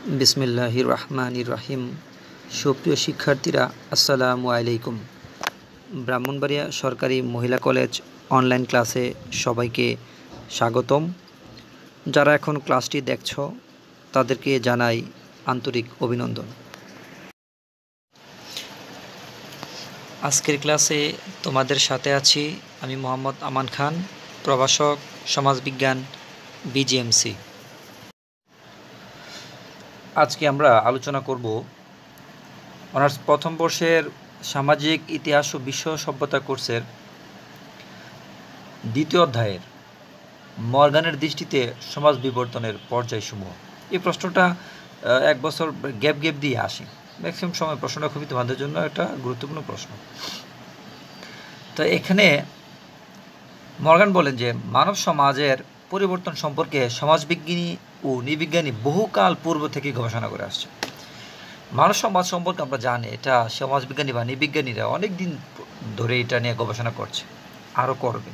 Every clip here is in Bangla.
বিসমিল্লাহির রহমানির রহিম। সুপ্রিয় শিক্ষার্থীরা, আসসালামু আলাইকুম। ব্রাহ্মণবাড়িয়া সরকারি মহিলা কলেজ অনলাইন ক্লাসে সবাইকে স্বাগতম। যারা এখন ক্লাসটি দেখছো তাদেরকে জানাই আন্তরিক অভিনন্দন। আজকের ক্লাসে তোমাদের সাথে আছি আমি মোহাম্মদ আমান খান, প্রভাষক, সমাজবিজ্ঞান, বিজিএমসি। আজকে আমরা আলোচনা করব অনার্স প্রথম বর্ষের সামাজিক ইতিহাস ও বিশ্ব সভ্যতা কোর্সের দ্বিতীয় অধ্যায়ের মর্গানের দৃষ্টিতে সমাজ বিবর্তনের পর্যায়সমূহ। এই প্রশ্নটা এক বছর গ্যাপ দিয়ে আসে, ম্যাক্সিমাম সময় প্রশ্নটা খুবই তোমাদের জন্য একটা গুরুত্বপূর্ণ প্রশ্ন। তো এখানে মর্গান বলেন যে মানব সমাজের পরিবর্তন সম্পর্কে সমাজবিজ্ঞানী ও নৃবিজ্ঞানী বহুকাল পূর্ব থেকে গবেষণা করে আসছে। মানব সমাজ সম্পর্কে আমরা জানি, এটা সমাজবিজ্ঞানী বা নৃবিজ্ঞানীরা অনেক দিন ধরে এটা নিয়ে গবেষণা করছে, আরও করবে।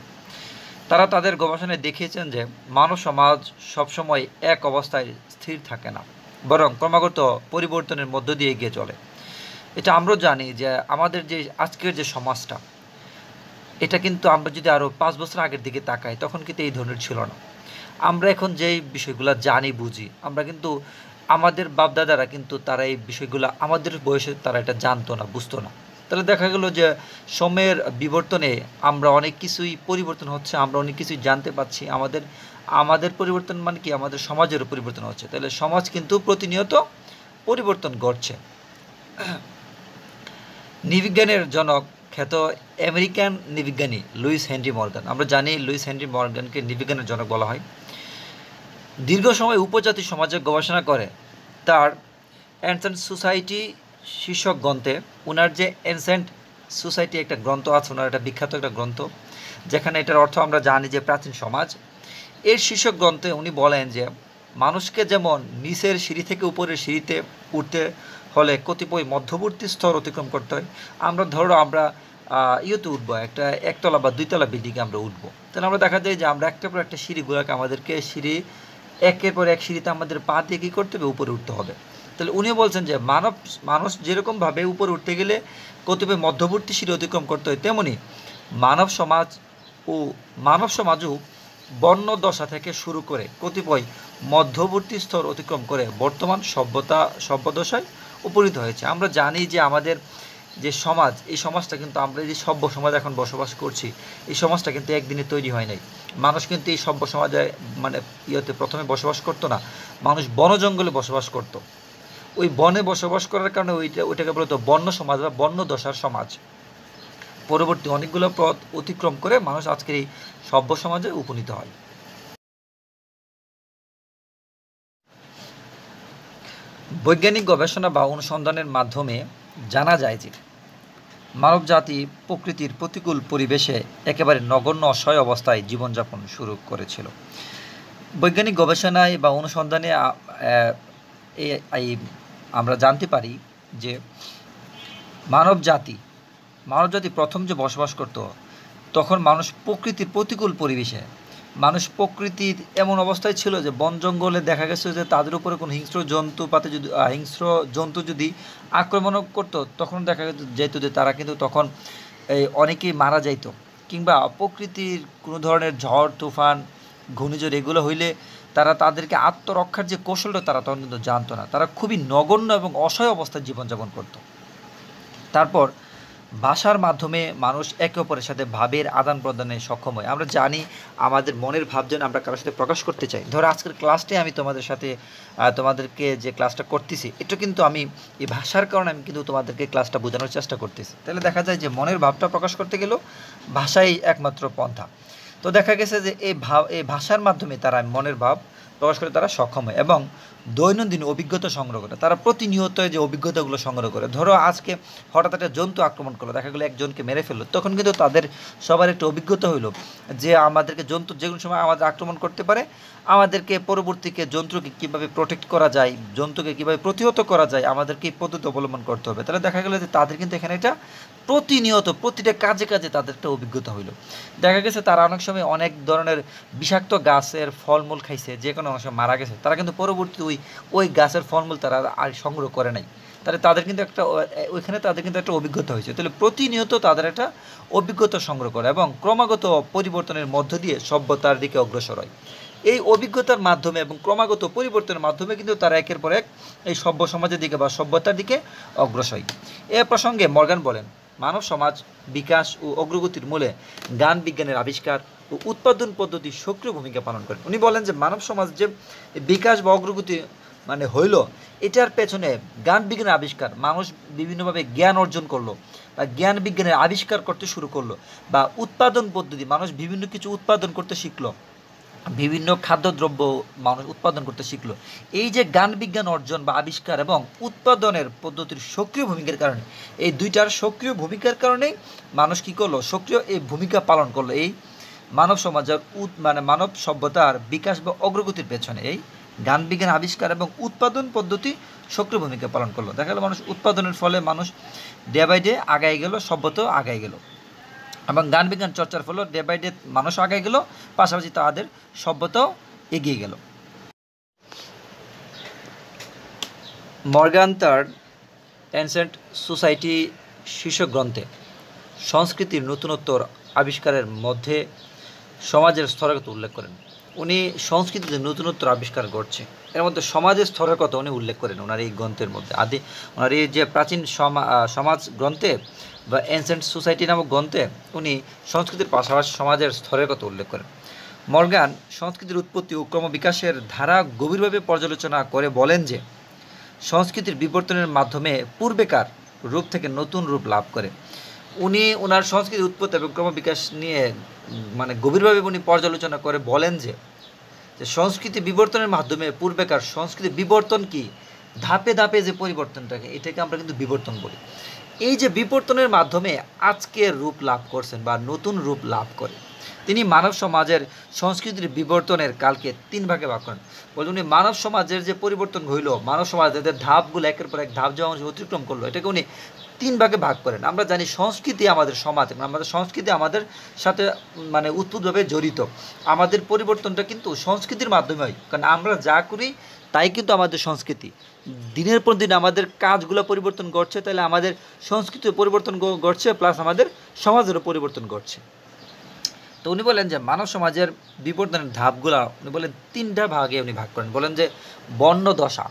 তারা তাদের গবেষণায় দেখিয়েছেন যে মানব সমাজ সবসময় এক অবস্থায় স্থির থাকে না, বরং ক্রমাগত পরিবর্তনের মধ্য দিয়ে এগিয়ে চলে। এটা আমরা জানি যে আমাদের যে আজকের যে সমাজটা, এটা কিন্তু আমরা যদি আরও 5 বছর আগের দিকে তাকাই তখন কিন্তু এই ধরনের ছিল না। আমরা এখন যেই বিষয়গুলো জানি বুঝি, আমরা কিন্তু আমাদের বাপদাদারা কিন্তু তারা এই বিষয়গুলো আমাদের বয়সে তারা এটা জানতো না, বুঝতো না। তাহলে দেখা গেল যে সময়ের বিবর্তনে আমরা অনেক কিছুই পরিবর্তন হচ্ছে, আমরা অনেক কিছুই জানতে পারছি। আমাদের পরিবর্তন মানে কি, আমাদের সমাজেরও পরিবর্তন হচ্ছে। তাহলে সমাজ কিন্তু প্রতিনিয়ত পরিবর্তন ঘটছে। নৃবিজ্ঞানের জনক খ্যাত আমেরিকান নৃবিজ্ঞানী লুইস হেনরি মর্গান, আমরা জানি লুইস হেনরি মর্গানকে নৃবিজ্ঞানের জনক বলা হয়। দীর্ঘ সময় উপজাতি সমাজে গবেষণা করে তার অ্যানসেন্ট সোসাইটি শীর্ষক গ্রন্থে, ওনার যে অ্যানসেন্ট সোসাইটি একটা গ্রন্থ আছে, ওনার একটা বিখ্যাত একটা গ্রন্থ, যেখানে এটার অর্থ আমরা জানি যে প্রাচীন সমাজ। এর শীর্ষক গ্রন্থে উনি বলেন যে মানুষকে যেমন নিচের সিঁড়ি থেকে উপরের সিঁড়িতে উঠতে হলে কতিপয় মধ্যবর্তী স্তর অতিক্রম করতে হয়। আমরা ইয়েতে উঠবো, একটা একতলা বা দুইতলা বিল্ডিংয়ে আমরা উঠবো, তাহলে আমরা দেখা যায় যে আমরা একটার পর একটা সিঁড়িগুলোকে আমাদেরকে একের পর এক সিঁড়িতে আমাদের পা দিয়ে কী করতে হবে, উপরে উঠতে হবে। তাহলে উনিও বলছেন যে মানুষ যেরকমভাবে উপরে উঠতে গেলে কতিপয় মধ্যবর্তী সিঁড়ি অতিক্রম করতে হয়, তেমনি মানব সমাজও বর্ণ দশা থেকে শুরু করে কতিপয় মধ্যবর্তী স্তর অতিক্রম করে বর্তমান সভ্যদশায় উপনীত হয়েছে। আমরা জানি যে আমাদের যে সমাজ, এই সমাজটা কিন্তু আমরা যে সভ্য সমাজ এখন বসবাস করছি, এই সমাজটা কিন্তু একদিনে তৈরি হয় নাই। মানুষ কিন্তু এই সভ্য সমাজে মানে প্রথমে বসবাস করতো না, মানুষ বন জঙ্গলে বসবাস করতো। ওই বনে বসবাস করার কারণে ওইটাকে বলতো বন্য সমাজ বা বন্য দশার সমাজ। পরবর্তী অনেকগুলো পথ অতিক্রম করে মানুষ আজকের এই সভ্য সমাজে উপনীত হয়। বৈজ্ঞানিক গবেষণা বা অনুসন্ধানের মাধ্যমে জানা যায় যে মানবজাতি প্রকৃতির প্রতিকূল পরিবেশে একেবারে নগণ্য অসহায় অবস্থায় জীবনযাপন শুরু করেছিল। বৈজ্ঞানিক গবেষণায় বা অনুসন্ধানে আমরা জানতে পারি যে মানবজাতি প্রথম যে বসবাস করত, তখন মানুষ প্রকৃতির প্রতিকূল পরিবেশে, প্রকৃতির এমন অবস্থায় ছিল যে বন জঙ্গলে দেখা গেছে যে তাদের উপরে কোনো হিংস্র জন্তু যদি আক্রমণ করতো, তখন দেখা যেত যে তারা কিন্তু তখন অনেকেই মারা যাইত। কিংবা প্রকৃতির কোনো ধরনের ঝড় তুফান ঘূর্ণিঝড় এগুলো হইলে তাদেরকে আত্মরক্ষার যে কৌশলটা তারা তখন কিন্তু জানতো না। তারা খুবই নগণ্য এবং অসহায় অবস্থায় জীবনযাপন করত। তারপর ভাষার মাধ্যমে মানুষ একে অপরের সাথে ভাবের আদান প্রদানে সক্ষম হয়। আমরা জানি আমাদের মনের ভাব যেন আমরা কারোর সাথে প্রকাশ করতে চাই। ধরো আজকের ক্লাসটাই আমি তোমাদেরকে যে ক্লাসটা করতেছি, এটা কিন্তু আমি এই ভাষার কারণে আমি কিন্তু তোমাদেরকে ক্লাসটা বোঝানোর চেষ্টা করতেছি। তাহলে দেখা যায় যে মনের ভাবটা প্রকাশ করতে গেলেও ভাষাই একমাত্র পন্থা। তো দেখা গেছে যে এই ভাষার মাধ্যমে তারা মনের ভাব প্রকাশ করে তারা সক্ষম হয় এবং দৈনন্দিন অভিজ্ঞতা সংগ্রহ করে। তারা প্রতিনিয়ত যে অভিজ্ঞতাগুলো সংগ্রহ করে। ধরো আজকে হঠাৎ একটা জন্তু আক্রমণ করলো, দেখা গেলো একজনকে মেরে ফেললো, তখন কিন্তু তাদের সবার একটা অভিজ্ঞতা হইলো যে আমাদেরকে জন্তু যে কোনো সময় আমাদের আক্রমণ করতে পারে, আমাদেরকে পরবর্তীকে জন্তুকে কীভাবে প্রোটেক্ট করা যায়, জন্তুকে কীভাবে প্রতিহত করা যায়, আমাদেরকে এই পদ্ধতি অবলম্বন করতে হবে। তাহলে দেখা গেলো যে তাদের কিন্তু এখানে একটা প্রতিনিয়ত প্রতিটা কাজে কাজে তাদের একটা অভিজ্ঞতা হইল। দেখা গেছে তারা অনেক সময় অনেক ধরনের বিষাক্ত গাছের ফলমূল খাইছে, যে কোনো অনেক সময় মারা গেছে, তারা কিন্তু পরবর্তীতে ওই গাছের ফলমূল তারা আর সংগ্রহ করে নাই। তাহলে তাদের কিন্তু একটা ওইখানে তাদের কিন্তু একটা অভিজ্ঞতা হয়েছে। তাহলে প্রতিনিয়ত তাদের একটা অভিজ্ঞতা সংগ্রহ করে এবং ক্রমাগত পরিবর্তনের মধ্য দিয়ে সভ্যতার দিকে অগ্রসর হয়। এই অভিজ্ঞতার মাধ্যমে এবং ক্রমাগত পরিবর্তনের মাধ্যমে কিন্তু তারা একের পর এক এই সভ্য সমাজের দিকে বা সভ্যতার দিকে অগ্রসর হয়। এ প্রসঙ্গে মর্গান বলেন, মানব সমাজ বিকাশ ও অগ্রগতির মূলে জ্ঞান বিজ্ঞানের আবিষ্কার ও উৎপাদন পদ্ধতি সক্রিয় ভূমিকা পালন করে। উনি বলেন যে মানব সমাজ যে বিকাশ বা অগ্রগতি মানে হইল, এটার পেছনে জ্ঞান বিজ্ঞানের আবিষ্কার, মানুষ বিভিন্নভাবে জ্ঞান অর্জন করলো বা জ্ঞান বিজ্ঞানের আবিষ্কার করতে শুরু করলো, বা উৎপাদন পদ্ধতি, মানুষ বিভিন্ন কিছু উৎপাদন করতে শিখলো, বিভিন্ন খাদ্যদ্রব্য মানুষ উৎপাদন করতে শিখলো। এই যে জ্ঞান বিজ্ঞান অর্জন বা আবিষ্কার এবং উৎপাদনের পদ্ধতির সক্রিয় ভূমিকার কারণে, এই দুইটার সক্রিয় ভূমিকার কারণেই মানুষ কী করলো, সক্রিয় এই ভূমিকা পালন করলো এই মানব সমাজের মানে মানব সভ্যতার বিকাশ বা অগ্রগতির পেছনে এই জ্ঞান বিজ্ঞান আবিষ্কার এবং উৎপাদন পদ্ধতি সক্রিয় ভূমিকা পালন করলো। দেখা গেল মানুষ উৎপাদনের ফলে মানুষ ডে বাই ডে আগায় গেল, সভ্যতাও আগায় গেল, এবং জ্ঞান বিজ্ঞান চর্চার ফলে ডে বাই ডে মানুষ আগায় গেল, পাশাপাশি তাদের সভ্যতাও এগিয়ে গেল। মর্গান তার অ্যানসেন্ট সোসাইটি শীর্ষক গ্রন্থে সংস্কৃতির নতুনত্বর আবিষ্কারের মধ্যে সমাজের স্তরের কথা উল্লেখ করেন। উনি সংস্কৃতিতে নতুনত্ব আবিষ্কার করছে, এর মধ্যে সমাজের স্তরের কথা উনি উল্লেখ করেন ওনার এই গ্রন্থের মধ্যে। ওনার এই যে প্রাচীন সমাজ গ্রন্থে বা এনসেন্ট সোসাইটি নামক গ্রন্থে উনি সংস্কৃতির পাশাপাশি সমাজের স্তরের কথা উল্লেখ করেন। মর্গান সংস্কৃতির উৎপত্তি ও ক্রমবিকাশের ধারা গভীরভাবে পর্যালোচনা করে বলেন যে সংস্কৃতির বিবর্তনের মাধ্যমে পূর্বেকার রূপ থেকে নতুন রূপ লাভ করে। উনি ওনার সংস্কৃতির উৎপত্তি এবং ক্রমবিকাশ নিয়ে মানে গভীরভাবে উনি পর্যালোচনা করে বলেন যে সংস্কৃতি বিবর্তনের মাধ্যমে পূর্বেকার সংস্কৃতি বিবর্তন কি, ধাপে ধাপে যে পরিবর্তনটাকে, এটাকে আমরা কিন্তু বিবর্তন বলি। এই যে বিবর্তনের মাধ্যমে আজকে রূপ লাভ করছেন বা নতুন রূপ লাভ করে, তিনি মানব সমাজের সংস্কৃতির বিবর্তনের কালকে 3 ভাগে ভাগ করেন। বলে উনি মানব সমাজের যে পরিবর্তন হইল, মানব সমাজের ধাপগুলো একের পর এক ধাপ যে মানুষ অতিক্রম করলো, এটাকে উনি 3 ভাগে ভাগ করেন। আমরা জানি সংস্কৃতি আমাদের সমাজ, আমাদের সংস্কৃতি আমাদের সাথে মানে উৎপুতভাবে জড়িত। আমাদের পরিবর্তনটা কিন্তু সংস্কৃতির মাধ্যমে হয়, কারণ আমরা যা করি তাই কিন্তু আমাদের সংস্কৃতি। দিনের পর দিন আমাদের কাজগুলো পরিবর্তন ঘটছে, তাহলে আমাদের সংস্কৃতির পরিবর্তন ঘটছে, প্লাস আমাদের সমাজেরও পরিবর্তন ঘটছে। তো উনি বলেন যে মানব সমাজের বিবর্তনের ধাপগুলা উনি বলেন 3টা ভাগে উনি ভাগ করেন। বলেন যে বন্য দশা,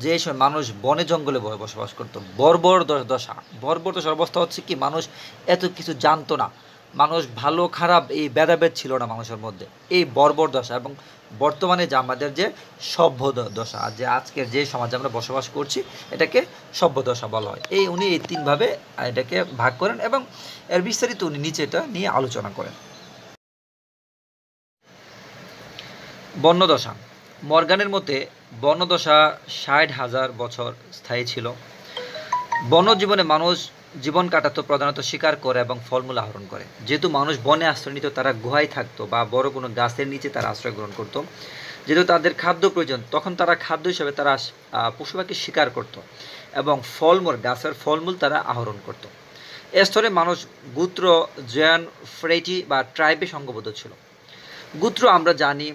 যে সময় মানুষ বনে জঙ্গলে বসবাস করতো, বর্বর দশা। বর্বর দশার অবস্থা হচ্ছে কি, মানুষ এত কিছু জানতো না, মানুষ ভালো খারাপ এই ভেদাভেদ ছিল না মানুষের মধ্যে, এই বর্বর দশা। এবং বর্তমানে যে আমাদের যে সভ্য দশা, যে আজকের যে সমাজে আমরা বসবাস করছি, এটাকে সভ্য দশা বলা হয়। উনি এই 3 ভাবে এটাকে ভাগ করেন এবং এর বিস্তারিত উনি নিচে এটা নিয়ে আলোচনা করেন। বন্যদশা। মর্গানের মতে বন্যদশা 60,000 বছর স্থায়ী ছিল। বন্যজীবনে মানুষ জীবন কাটাতো প্রধানত শিকার করে এবং ফলমূল আহরণ করে। যেহেতু মানুষ বনে আশ্রয় নিত, তারা গুহায় থাকতো বা বড় কোনো গাছের নিচে তারা আশ্রয় গ্রহণ করতো। যেহেতু তাদের খাদ্য প্রয়োজন, তখন তারা খাদ্য হিসাবে তারা পশু পাখি শিকার করতো এবং ফলমূল, গাছের ফলমূল তারা আহরণ করতো। এ স্তরে মানুষ গোত্র, জয়ান, ফ্রেটি বা ট্রাইবে সংঘবদ্ধ ছিল। গোত্র আমরা জানি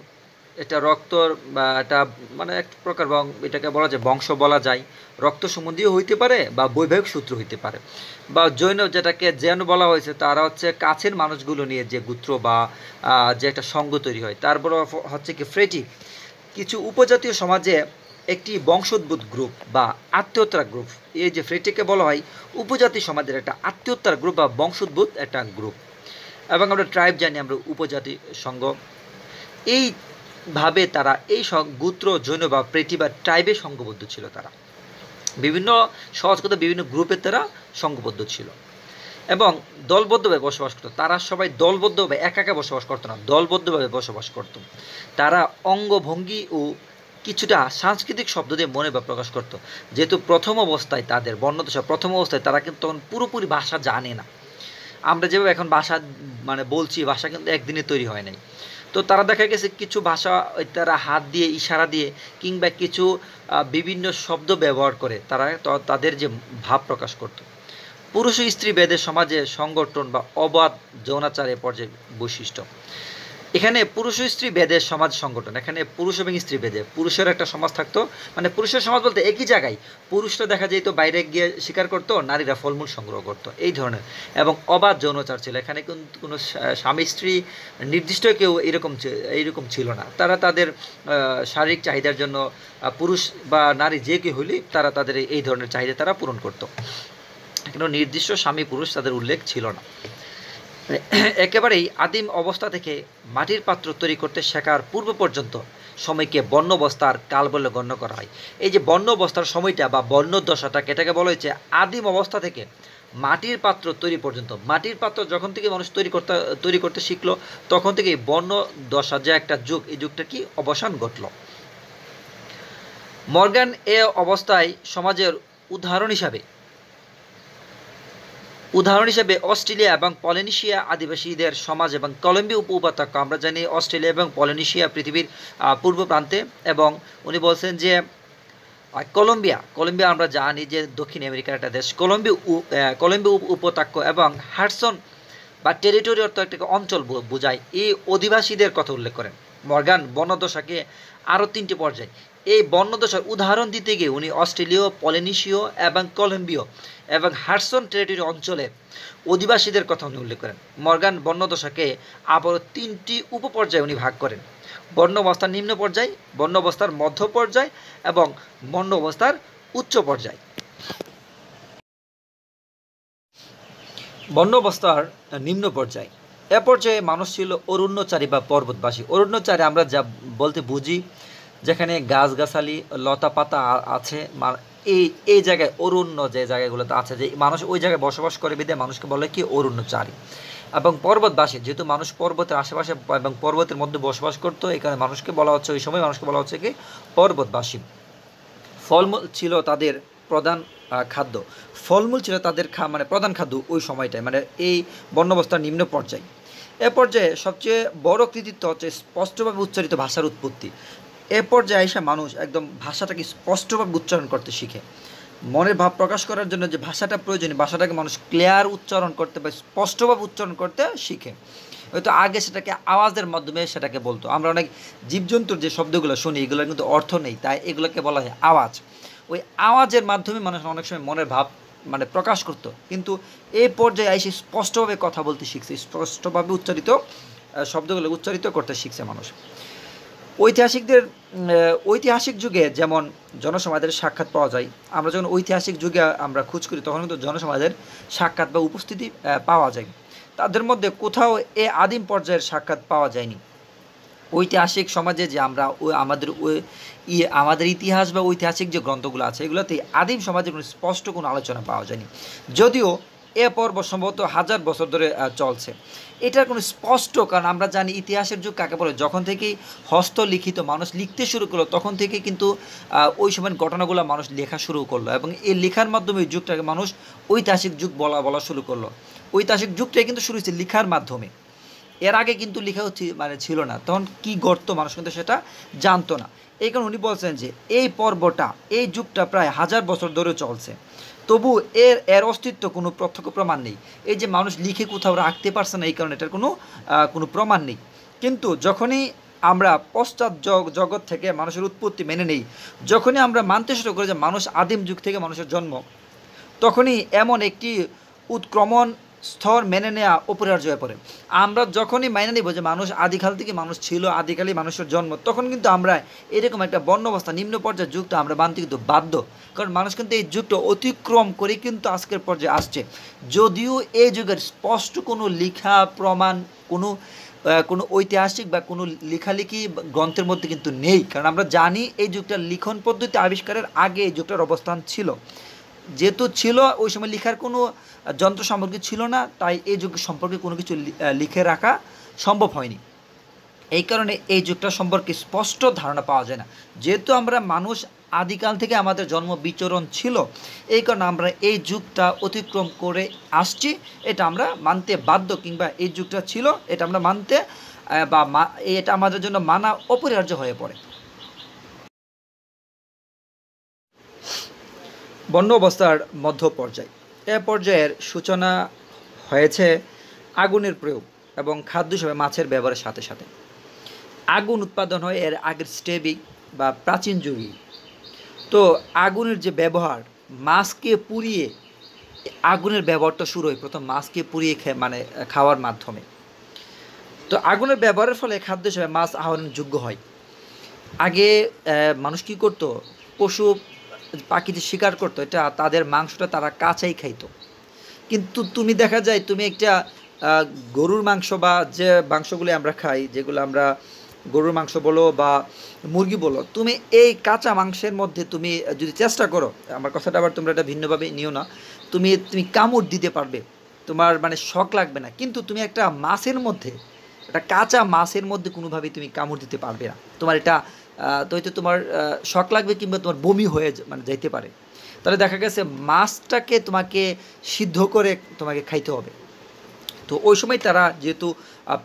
এটা রক্তর বা এটা মানে এক প্রকার এটাকে বলা যায় বংশ বলা যায়, রক্ত সম্বন্ধীয় হইতে পারে বা বৈবাহিক সূত্র হইতে পারে। বা জৈন, যেটাকে জৈন বলা হয়েছে, তারা হচ্ছে কাছের মানুষগুলো নিয়ে যে গোত্র বা যে একটা সঙ্গ তৈরি হয়। তারপর হচ্ছে কি ফ্রেটি, কিছু উপজাতীয় সমাজে একটি বংশোদ্ভূত গ্রুপ বা আত্মীয়তার গ্রুপ। এই যে ফ্রেটিকে বলা হয় উপজাতি সমাজের একটা আত্মীয়তার গ্রুপ বা বংশোদ্ভূত একটা গ্রুপ। এবং আমরা ট্রাইব জানি, আমরা উপজাতি সংঘ। এইভাবে তারা এই গোত্র, জৈন বা প্রেটি বা ট্রাইবে সংঘবদ্ধ ছিল। তারা বিভিন্ন সহজ কথা বিভিন্ন গ্রুপে তারা সংঘবদ্ধ ছিল এবং দলবদ্ধভাবে বসবাস করতো। তারা সবাই দলবদ্ধভাবে একা একা বসবাস করতো না, দলবদ্ধভাবে বসবাস করত। তারা অঙ্গভঙ্গি ও কিছুটা সাংস্কৃতিক শব্দ দিয়ে মনে বা প্রকাশ করতো। যেহেতু প্রথম অবস্থায় তাদের বর্ণদশা প্রথম অবস্থায়, তারা কিন্তু তখন পুরোপুরি ভাষা জানে না। আমরা যেভাবে এখন ভাষা মানে বলছি, ভাষা কিন্তু একদিনে তৈরি হয় নাই। তো তারা দেখা গেছে কিছু ভাষা তারা হাত দিয়ে, ইশারা দিয়ে কিংবা কিছু বিভিন্ন শব্দ ব্যবহার করে তারা তাদের যে ভাব প্রকাশ করত। পুরুষ ও স্ত্রী ভেদে সমাজে সংগঠন বা অবাধ যৌনাচারের পর্যায়ে বৈশিষ্ট্য। এখানে পুরুষ ও স্ত্রী ভেদের সমাজ সংগঠন, এখানে পুরুষ এবং স্ত্রী ভেদে পুরুষের একটা সমাজ থাকতো, মানে পুরুষের সমাজ বলতে একই জায়গায় পুরুষরা দেখা যেত বাইরে গিয়ে শিকার করতো, নারীরা ফলমূল সংগ্রহ করতো, এই ধরনের। এবং অবাধ যৌনাচার ছিল, এখানে কিন্তু কোনো স্বামী স্ত্রী নির্দিষ্ট কেউ এইরকম ছিল না। তারা তাদের শারীরিক চাহিদার জন্য পুরুষ বা নারী যে কেউ হইলে তারা তাদের এই ধরনের চাহিদা তারা পূরণ করতো। কিন্তু নির্দিষ্ট স্বামী পুরুষ তাদের উল্লেখ ছিল না। একেবারেই আদিম অবস্থা থেকে মাটির পাত্র তৈরি করতে শেখার পূর্ব পর্যন্ত সময়কে বর্ণাবস্থার কাল বলে গণ্য করা হয়। এই যে বর্ণাবস্থার সময়টা বা বর্ণদশাটাকে, এটাকে বলা হয়েছে আদিম অবস্থা থেকে মাটির পাত্র তৈরি পর্যন্ত। মাটির পাত্র যখন থেকে মানুষ তৈরি করতে শিখলো, তখন থেকে বর্ণদশা যে একটা যুগ, এই যুগটা কি অবসান ঘটল। মর্গান এ অবস্থায় সমাজের উদাহরণ হিসাবে অস্ট্রেলিয়া এবং পলিনেশিয়া আদিবাসীদের সমাজ এবং কলম্বিয়া উপত্যকা, আমরা জানি অস্ট্রেলিয়া এবং পলিনেশিয়া পৃথিবীর পূর্ব প্রান্তে, এবং উনি বলছেন যে কলম্বিয়া আমরা জানি যে দক্ষিণ আমেরিকার একটা দেশ। কলম্বিয়া উপত্যকা এবং হাডসন বা টেরিটরি অর্থ একটা অঞ্চল বোঝায়, এই অধিবাসীদের কথা উল্লেখ করেন। মর্গান বর্ণদশাকে আরও 3টি পর্যায়, এই বর্ণদশার উদাহরণ দিতে গিয়ে উনি অস্ট্রেলীয়, পলিনেশীয় এবং কলম্বীয় এবং হাডসন টেরিটরি অঞ্চলের অধিবাসীদের কথা উনি উল্লেখ করেন। মর্গান বর্ণদশাকে আবারও 3টি উপপর্যায়ে উনি ভাগ করেন: বর্ণাবস্থার নিম্ন পর্যায়, বর্ণাবস্থার মধ্য পর্যায় এবং বর্ণাবস্থার উচ্চ পর্যায়। বর্ণাবস্থার নিম্ন পর্যায়, এ পর্যায়ে মানুষ ছিল অরণ্যচারী বা পর্বতবাসী। অরণ্যচারী আমরা যা বলতে বুঝি, যেখানে গাছগাছালি লতা পাতা আছে, এই জায়গায় অরণ্য যে জায়গাগুলোতে আছে, যে মানুষ ওই জায়গায় বসবাস করে বিধে মানুষকে বলে কি অরণ্যচারী। এবং পর্বতবাসী, যেহেতু মানুষ পর্বতের আশেপাশে এবং পর্বতের মধ্যে বসবাস করতো, এই কারণে মানুষকে বলা হচ্ছে, ওই সময় মানুষকে বলা হচ্ছে কি পর্বতবাসী। ফলমূল ছিল তাদের প্রধান খাদ্য। ফলমূল ছিল তাদের মানে প্রধান খাদ্য ওই সময়টায়, মানে এই বর্ণাবস্থার নিম্ন পর্যায়ে। এ পর্যায়ে সবচেয়ে বড় কৃতিত্ব হচ্ছে স্পষ্টভাবে উচ্চারিত ভাষার উৎপত্তি। এ পর্যায়ে এসে মানুষ একদম ভাষাটাকে স্পষ্টভাবে উচ্চারণ করতে শিখে। মনের ভাব প্রকাশ করার জন্য যে ভাষাটা প্রয়োজনীয়, ভাষাটাকে মানুষ ক্লিয়ার উচ্চারণ করতে বা স্পষ্টভাবে উচ্চারণ করতে শিখে। হয়তো আগে সেটাকে আওয়াজের মাধ্যমে সেটাকে বলতো। আমরা অনেক জীবজন্তুর যে শব্দগুলো শুনি, এগুলোর কিন্তু অর্থ নেই, তাই এগুলোকে বলা হয় আওয়াজ। ওই আওয়াজের মাধ্যমে মানুষ অনেক সময় মনের ভাব মানে প্রকাশ করত, কিন্তু এই পর্যায়ে এসে স্পষ্টভাবে কথা বলতে শিখছে, স্পষ্টভাবে উচ্চারিত শব্দগুলো উচ্চারিত করতে শিখছে মানুষ। ঐতিহাসিক যুগে যেমন জনসমাজের সাক্ষাৎ পাওয়া যায়, আমরা যখন ঐতিহাসিক যুগে আমরা খোঁজ করি, তখন কিন্তু জনসমাজের সাক্ষাৎ বা উপস্থিতি পাওয়া যায়। তাদের মধ্যে কোথাও এ আদিম পর্যায়ের সাক্ষাৎ পাওয়া যায়নি। ঐতিহাসিক সমাজে যে আমরা আমাদের ইতিহাস বা ঐতিহাসিক যে গ্রন্থগুলো আছে, এগুলোতে আদিম সমাজের কোনো স্পষ্ট কোনো আলোচনা পাওয়া যায়নি। যদিও এ পর্ব সম্ভবত 1000 বছর ধরে চলছে, এটার কোনো স্পষ্ট কারণ আমরা জানি ইতিহাসের যুগ কাকে বলে। যখন থেকেই হস্তলিখিত মানুষ লিখতে শুরু করলো, তখন থেকে কিন্তু ওই সময়ের ঘটনাগুলো মানুষ লেখা শুরু করলো, এবং এই লেখার মাধ্যমে এই যুগটাকে মানুষ ঐতিহাসিক যুগ বলা শুরু করলো। ঐতিহাসিক যুগটাই কিন্তু শুরু হয়েছে লেখার মাধ্যমে। এর আগে কিন্তু লেখা ছিল না, তখন কি ঘটতো মানুষ কিন্তু সেটা জানতো না। এই কারণে উনি বলছেন যে এই যুগটা প্রায় 1000 বছর ধরে চলছে, তবু এর অস্তিত্ব কোনো প্রত্যক্ষ প্রমাণ নেই। এই যে মানুষ লিখে কোথাও রাখতে পারছে না, এই কারণে এটার কোনো প্রমাণ নেই। কিন্তু যখনই আমরা পশ্চাৎ জগৎ থেকে মানুষের উৎপত্তি মেনে নেই, যখনই আমরা মানতে শুরু করি যে মানুষ আদিম যুগ থেকে মানুষের জন্ম, তখনই এমন একটি উৎক্রমণ স্তর মেনে নেওয়া অপরিহার্য হয়ে পড়ে। আমরা যখনই মেনে নিব যে মানুষ আদিকাল থেকে মানুষ ছিল, আদিকালই মানুষের জন্ম, তখন কিন্তু আমরা এরকম একটা বর্ণাবস্থা নিম্ন পর্যায়ের যুগটা আমরা মানতে কিন্তু বাধ্য। কারণ মানুষ কিন্তু এই যুগটা অতিক্রম করে কিন্তু আজকের পর্যায়ে আসছে। যদিও এই যুগের স্পষ্ট কোনো লেখা প্রমাণ কোনো ঐতিহাসিক বা কোনো লেখালেখি গ্রন্থের মধ্যে কিন্তু নেই, কারণ আমরা জানি এই যুগটার লিখন পদ্ধতি আবিষ্কারের আগে এই যুগটার অবস্থান ছিল। যেহেতু ছিল, ওই সময় লেখার কোনো যন্ত্র সামগ্রী ছিল না, তাই এই যুগ সম্পর্কে কোনো কিছু লিখে রাখা সম্ভব হয়নি। এই কারণে এই যুগটা সম্পর্কে স্পষ্ট ধারণা পাওয়া যায় না। যেহেতু আমরা মানুষ আদিকাল থেকে আমাদের জন্ম বিচরণ ছিল, এই কারণে আমরা এই যুগটা অতিক্রম করে আসছি, এটা আমরা মানতে বাধ্য, কিংবা এই যুগটা ছিল এটা আমরা মানতে এটা আমাদের জন্য মানা অপরিহার্য হয়ে পড়ে। বর্ণ অবস্থার মধ্য পর্যায়, এ পর্যায়ের সূচনা হয়েছে আগুনের প্রয়োগ এবং খাদ্য হিসেবে মাছের ব্যবহারের সাথে সাথে। আগুন উৎপাদন হয় এর আগের স্টেবি বা প্রাচীন যুগে। তো আগুনের যে ব্যবহার, মাছকে পুড়িয়ে আগুনের ব্যবহারটা শুরু হয় প্রথম মাছকে পুড়িয়ে মানে খাওয়ার মাধ্যমে। তো আগুনের ব্যবহারের ফলে খাদ্য হিসেবে মাছ আহরণের যোগ্য হয়। আগে মানুষ কী করতো, পশু পাখি যে শিকার করতো, এটা তাদের মাংসটা তারা কাঁচাই খাইতো। কিন্তু তুমি দেখা যায় তুমি একটা গরুর মাংস বা যে মাংসগুলি আমরা খাই, যেগুলো আমরা গরুর মাংস বলো বা মুরগি বলো, তুমি এই কাঁচা মাংসের মধ্যে তুমি যদি চেষ্টা করো, আমার কথাটা আবার তোমরা এটা ভিন্নভাবে নিও না, তুমি কামড় দিতে পারবে, তোমার মানে শখ লাগবে না। কিন্তু তুমি একটা মাছের মধ্যে, একটা কাঁচা মাছের মধ্যে কোনোভাবেই তুমি কামড় দিতে পারবে না। তোমার এটা তো হয়তো তোমার শখ লাগবে কিংবা তোমার বমি হয়ে মানে যাইতে পারে। তাহলে দেখা গেছে মাছটাকে তোমাকে সিদ্ধ করে তোমাকে খাইতে হবে। তো ওই সময় তারা যেহেতু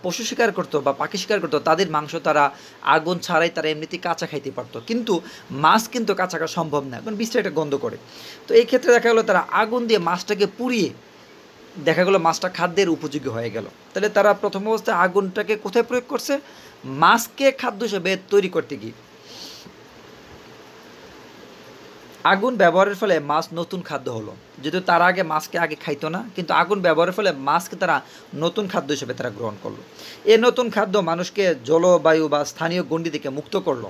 পশু শিকার করতো বা পাখি শিকার করতো, তাদের মাংস তারা আগুন ছাড়াই তারা এমনিতেই কাঁচা খাইতে পারতো। কিন্তু মাছ কিন্তু কাঁচা খাওয়া সম্ভব না, কারণ বিষটা এটা গন্ধ করে। তো এই ক্ষেত্রে দেখা গেলো তারা আগুন দিয়ে মাছটাকে পুড়িয়ে দেখা গেলো মাছটা খাদ্যের উপযোগী হয়ে গেল। তাহলে তারা প্রথম অবস্থায় আগুনটাকে কোথায় প্রয়োগ করছে? মাছকে খাদ্য হিসেবে তৈরি করতে গিয়ে। আগুন ব্যবহারের ফলে মাছ নতুন খাদ্য হলো, যেহেতু তারা আগে মাছকে খাইতো না, কিন্তু আগুন ব্যবহারের ফলে মাছকে তারা নতুন খাদ্য হিসেবে তারা গ্রহণ করলো। এই নতুন খাদ্য মানুষকে জলবায়ু বা স্থানীয় গণ্ডি থেকে মুক্ত করলো।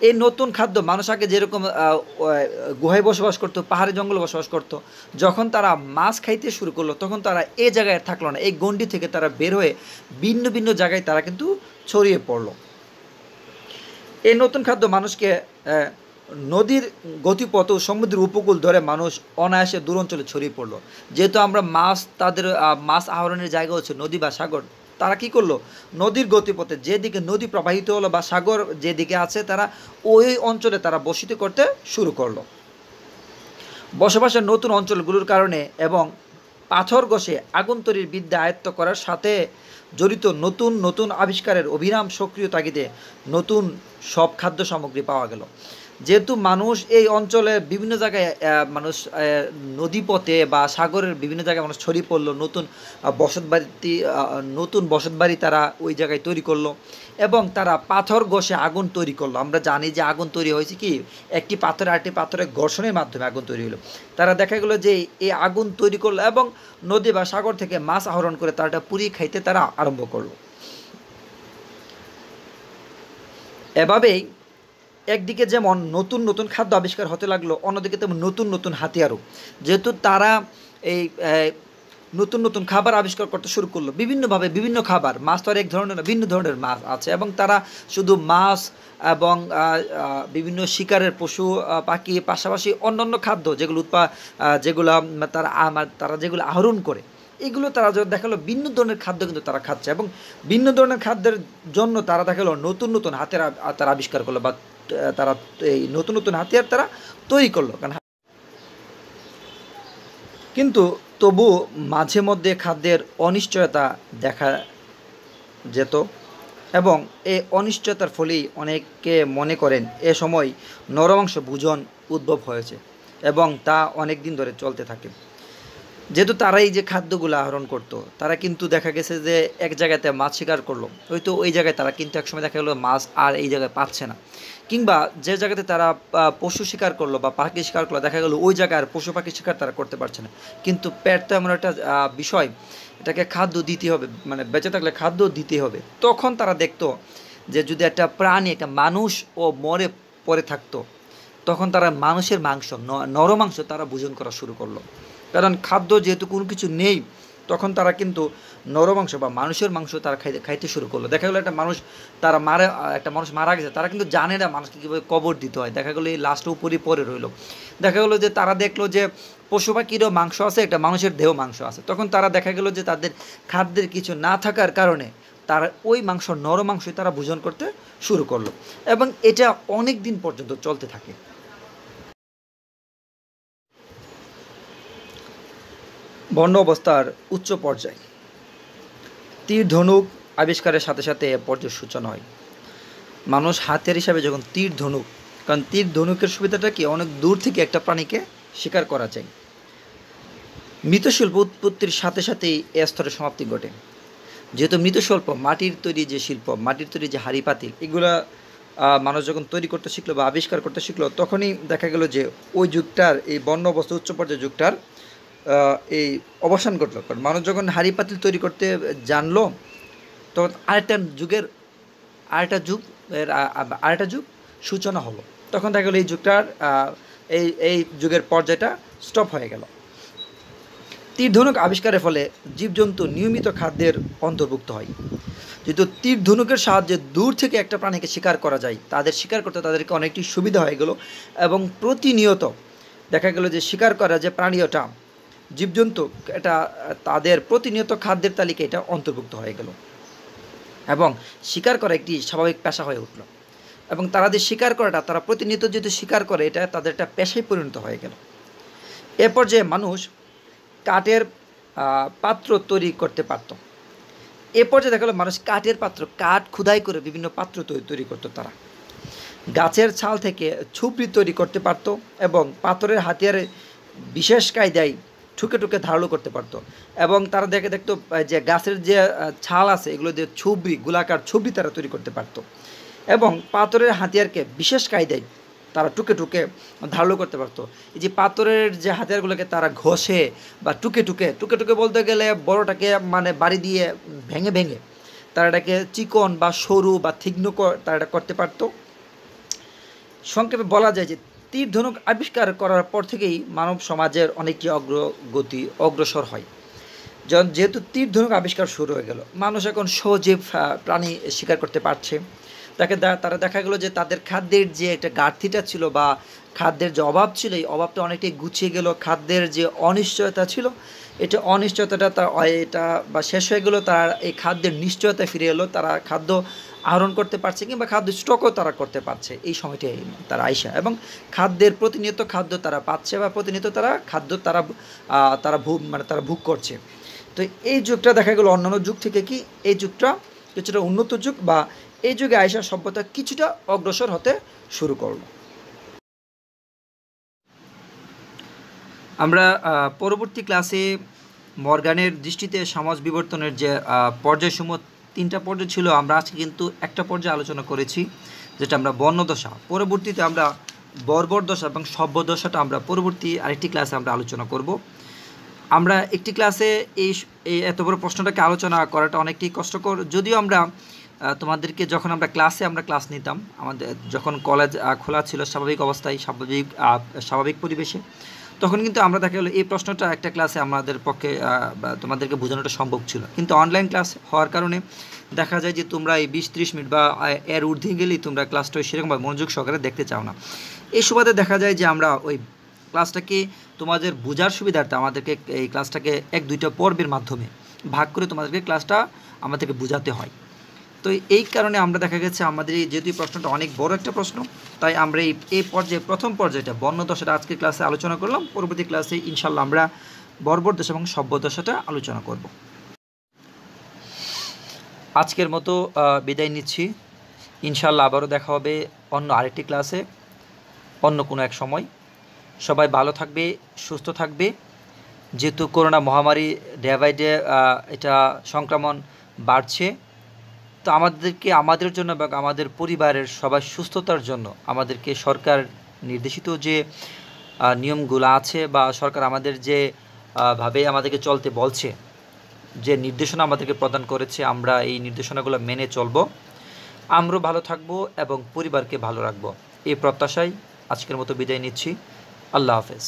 এই নতুন খাদ্য মানুষ আগে যেরকম গুহায় বসবাস করতো, পাহাড়ে জঙ্গলে বসবাস করতো, যখন তারা মাছ খাইতে শুরু করলো তখন তারা এই জায়গায় থাকলো না, এই গণ্ডি থেকে তারা বের হয়ে ভিন্ন ভিন্ন জায়গায় তারা কিন্তু ছড়িয়ে পড়লো। এই নতুন খাদ্য মানুষকে নদীর গতিপথ ও সমুদ্রের উপকূল ধরে মানুষ অনায়াসে দূর অঞ্চলে ছড়িয়ে পড়লো। যেহেতু আমরা মাছ, তাদের মাছ আহরণের জায়গা হচ্ছে নদী বা সাগর, তারা কি করলো, নদীর গতিপথে যেদিকে নদী প্রবাহিত হলো বা সাগর যেদিকে আছে, তারা ওই অঞ্চলে তারা বসতি করতে শুরু করলো। বসবাসের নতুন অঞ্চলগুলোর কারণে এবং পাথর ঘষে আগুন তৈরির বিদ্যা আয়ত্ত করার সাথে জড়িত নতুন নতুন আবিষ্কারের অবিরাম সক্রিয় তাগিদে নতুন সব খাদ্য সামগ্রী পাওয়া গেল। যেহেতু মানুষ এই অঞ্চলের বিভিন্ন জায়গায় মানুষ নদীপথে বা সাগরের বিভিন্ন জায়গায় মানুষ ছড়িয়ে পড়লো, নতুন বসতবাড়ি তারা ওই জায়গায় তৈরি করলো এবং তারা পাথর ঘষে আগুন তৈরি করলো। আমরা জানি যে আগুন তৈরি হয়েছে কি, একটি পাথর আরেকটি পাথরের ঘর্ষণের মাধ্যমে আগুন তৈরি হলো। তারা দেখা গেলো যে এই আগুন তৈরি করলো এবং নদী বা সাগর থেকে মাছ আহরণ করে তারা পুড়িয়ে খাইতে তারা আরম্ভ করলো। এভাবেই একদিকে যেমন নতুন নতুন খাদ্য আবিষ্কার হতে লাগলো, অন্যদিকে তেমন নতুন নতুন হাতিয়ারও। যেহেতু তারা এই নতুন নতুন খাবার আবিষ্কার করতে শুরু করলো, বিভিন্নভাবে বিভিন্ন খাবার, মাছ তো আর এক ধরনের না, ভিন্ন ধরনের মাছ আছে এবং তারা শুধু মাছ এবং বিভিন্ন শিকারের পশু পাখি পাশাপাশি অন্যান্য খাদ্য যেগুলো তারা যেগুলো আহরণ করে, এগুলো তারা দেখালো ভিন্ন ধরনের খাদ্য কিন্তু তারা খাচ্ছে এবং ভিন্ন ধরনের খাদ্যের জন্য তারা দেখালো নতুন নতুন হাতিয়ার তারা আবিষ্কার করলো বা তারা এই নতুন নতুন হাতিয়ার তারা তৈরি করলো। কিন্তু তবু মাঝে মধ্যে খাদ্যের অনিশ্চয়তা দেখা যেত এবং এই অনিশ্চয়তার ফলেই অনেকে মনে করেন এ সময় নরমাংস ভোজন উদ্ভব হয়েছে এবং তা অনেক দিন ধরে চলতে থাকে। যেহেতু তারা এই যে খাদ্যগুলো আহরণ করতো, তারা কিন্তু দেখা গেছে যে এক জায়গাতে মাছ শিকার করলো, হয়তো ওই জায়গায় তারা কিন্তু একসময় দেখা গেলো মাছ আর এই জায়গায় পাচ্ছে না, কিংবা যে জায়গাতে তারা পশু শিকার করলো বা পাখি শিকার করলো, দেখা গেলো ওই জায়গায় আর পশু পাখি শিকার তারা করতে পারছে না। কিন্তু পেট তো এমন একটা বিষয়, এটাকে খাদ্য দিতে হবে, মানে বেঁচে থাকলে খাদ্য দিতে হবে। তখন তারা দেখতো যে যদি একটা প্রাণী, একটা মানুষ ও মরে পড়ে থাকতো, তখন তারা মানুষের মাংস, নরমাংস তারা ভোজন করা শুরু করলো। কারণ খাদ্য যেহেতু কোনো কিছু নেই, তখন তারা কিন্তু নরমাংস বা মানুষের মাংস তারা খাইতে শুরু করলো। দেখা গেলো একটা মানুষ মারা গেছে, তারা কিন্তু জানে না মানুষকে কীভাবে কবর দিতে হয়, দেখা গেলো এই লাস্টটা উপরই পরে রইলো। দেখা গেলো যে তারা দেখলো যে পশু পাখিরও মাংস আছে, একটা মানুষের দেহ মাংস আছে, তখন তারা দেখা গেলো যে তাদের খাদ্যের কিছু না থাকার কারণে তারা ওই মাংস, নরমাংসই তারা ভোজন করতে শুরু করলো এবং এটা অনেক দিন পর্যন্ত চলতে থাকে। বর্ণ অবস্থার উচ্চ পর্যায়। তীর ধনুক আবিষ্কারের সাথে সাথে এ পর্যায়ের সূচনা হয়। মানুষ হাতিয়ার হিসাবে যখন তীর ধনুক, কারণ তীর ধনুকের সুবিধাটা কি, অনেক দূর থেকে একটা প্রাণীকে শিকার করা যায়। মৃৎশিল্প উৎপত্তির সাথে সাথেই এ স্তরের সমাপ্তি ঘটে। যেহেতু মৃৎশিল্প মাটির তৈরি যে শিল্প, মাটির তৈরি যে হাঁড়ি পাতিল, এগুলা মানুষ যখন তৈরি করতে শিখলো বা আবিষ্কার করতে শিখলো, তখনই দেখা গেল যে ওই যুগটার, এই বন্য অবস্থা উচ্চ পর্যায়ের যুগটার এই অবসান ঘটলো। কারণ মানুষ যখন হাঁড়ি পাতিল তৈরি করতে জানলো, তখন আরেকটা যুগ সূচনা হলো। তখন দেখা গেলো এই যুগটার এই যুগের পর্যায়টা স্টপ হয়ে গেল। তীর ধনুক আবিষ্কারের ফলে জীবজন্তু নিয়মিত খাদ্যের অন্তর্ভুক্ত হয়। যেহেতু তীর ধনুকের সাহায্যে দূর থেকে একটা প্রাণীকে শিকার করা যায়, তাদের শিকার করতে তাদেরকে অনেকটি সুবিধা হয়ে গেল, এবং প্রতিনিয়ত দেখা গেল যে শিকার করা যে প্রাণীটা, জীবজন্তু, এটা তাদের প্রতিনিয়ত খাদ্যের তালিকায় এটা অন্তর্ভুক্ত হয়ে গেল, এবং শিকার করা একটি স্বাভাবিক পেশা হয়ে উঠল। এবং তারা যে শিকার করাটা, তারা প্রতিনিয়ত যেহেতু শিকার করে, এটা তাদের একটা পেশায় পরিণত হয়ে গেল। এ পর্যায়ে মানুষ কাঠের পাত্র তৈরি করতে পারত। এ পর্যায়ে দেখা গেলো মানুষ কাঠের পাত্র, কাঠ খোদাই করে বিভিন্ন পাত্র তৈরি করতো। তারা গাছের ছাল থেকে ছুপড়ি তৈরি করতে পারত, এবং পাথরের হাতিয়ারে বিশেষ কায়দায় ঠুকে ঠুকে ধারালো করতে পারতো। এবং তারা দেখতো যে গাছের যে ছাল আছে, এগুলো দিয়ে ছুবড়ি, গোলাকার ছুবড়ি তারা তৈরি করতে পারতো, এবং পাথরের হাতিয়ারকে বিশেষ কায়দায় তারা টুকে টুকে ধারালো করতে পারতো। এই যে পাথরের যে হাতিয়ারগুলোকে তারা ঘষে বা টুকে টুকে বলতে গেলে বড়টাকে মানে বাড়ি দিয়ে ভেঙে ভেঙে তারা এটাকে চিকন বা সরু বা তীক্ষ্ণ তারা এটা করতে পারতো। সংক্ষেপে বলা যায় যে তীর ধনুক আবিষ্কার করার পর থেকেই মানব সমাজের অনেকটি অগ্রসর হয়। যেহেতু তীর ধনুক আবিষ্কার শুরু হয়ে গেল, মানুষ এখন সজীব প্রাণী শিকার করতে পারছে। তারা দেখা গেলো যে তাদের খাদ্যের যে একটা ঘাটতিটা ছিল বা খাদ্যের যে অভাব ছিল, এই অভাবটা অনেকটাই গুছিয়ে গেল। খাদ্যের যে অনিশ্চয়তা ছিল, অনিশ্চয়তাটা এটা বা শেষ হয়ে গেলো। তারা এই খাদ্যের নিশ্চয়তা ফিরে এলো, তারা খাদ্য আহরণ করতে পারছে, কিংবা খাদ্য স্টকও তারা করতে পারছে এই সময়টাই তারা আইসা, এবং খাদ্যের প্রতিনিয়ত খাদ্য তারা পাচ্ছে, বা প্রতিনিয়ত তারা খাদ্য তারা ভোগ করছে। তো এই যুগটা দেখা গেল অন্যান্য যুগ থেকে কি এই যুগটা কিছুটা উন্নত যুগ, বা এই যুগে আইসা সভ্যতা কিছুটা অগ্রসর হতে শুরু করলো। আমরা পরবর্তী ক্লাসে মর্গানের দৃষ্টিতে সমাজ বিবর্তনের যে পর্যায়সমূহ, 3টা পর্যায় ছিল, আমরা আজকে কিন্তু একটা পর্যায়ে আলোচনা করেছি, যেটা আমরা বর্ণদশা। পরবর্তীতে আমরা বর্বর দশা এবং সভ্য দশাটা আমরা পরবর্তী আরেকটি ক্লাসে আমরা আলোচনা করব। আমরা একটি ক্লাসে এই এত বড় প্রশ্নটাকে আলোচনা করাটা অনেকটি কষ্টকর, যদিও আমরা তোমাদেরকে যখন আমরা ক্লাস নিতাম, আমাদের যখন কলেজ খোলা ছিল স্বাভাবিক অবস্থায়, স্বাভাবিক পরিবেশে, তখন কিন্তু আমরা দেখা গেলো এই প্রশ্নটা একটা ক্লাসে আমাদের পক্ষে তোমাদেরকে বোঝানোটা সম্ভব ছিল। কিন্তু অনলাইন ক্লাস হওয়ার কারণে দেখা যায় যে তোমরা এই 20-30 মিনিট বা এর ঊর্ধ্বে গেলেই তোমরা ক্লাসটা সেরকমভাবে মনোযোগ সহকারে দেখতে চাও না। এই সুবাদে দেখা যায় যে আমরা ওই ক্লাসটাকে তোমাদের বোঝার সুবিধার্থে আমাদেরকে এই ক্লাসটাকে 1-2টা পর্বের মাধ্যমে ভাগ করে তোমাদেরকে ক্লাসটা আমাদেরকে বোঝাতে হয়। তো এই কারণে আমরা দেখা গেছে আমাদের এই যেহেতু প্রশ্নটা অনেক বড় একটা প্রশ্ন, তাই আমরা এই প্রথম পর্যায়টা বর্ণদশাটা আজকের ক্লাসে আলোচনা করলাম। পরবর্তী ক্লাসে ইনশাল্লাহ আমরা বর্বর দশা এবং সভ্য দশাটা আলোচনা করব। আজকের মতো বিদায় নিচ্ছি। ইনশাল্লাহ আবারও দেখা হবে অন্য আরেকটি ক্লাসে, অন্য কোনো এক সময়। সবাই ভালো থাকবে, সুস্থ থাকবে। যেহেতু করোনা মহামারী ডে বাই ডে এটা সংক্রমণ বাড়ছে, তো আমাদের জন্য বা আমাদের পরিবারের সবার সুস্থতার জন্য আমাদেরকে সরকার নির্দেশিত যে নিয়মগুলো আছে, বা সরকার আমাদের যে ভাবে আমাদেরকে চলতে বলছে, যে নির্দেশনা আমাদেরকে প্রদান করেছে, আমরা এই নির্দেশনাগুলো মেনে চলব, আমরাও ভালো থাকব এবং পরিবারকে ভালো রাখব। এই প্রত্যাশায় আজকের মতো বিদায় নিচ্ছি। আল্লাহ হাফেজ।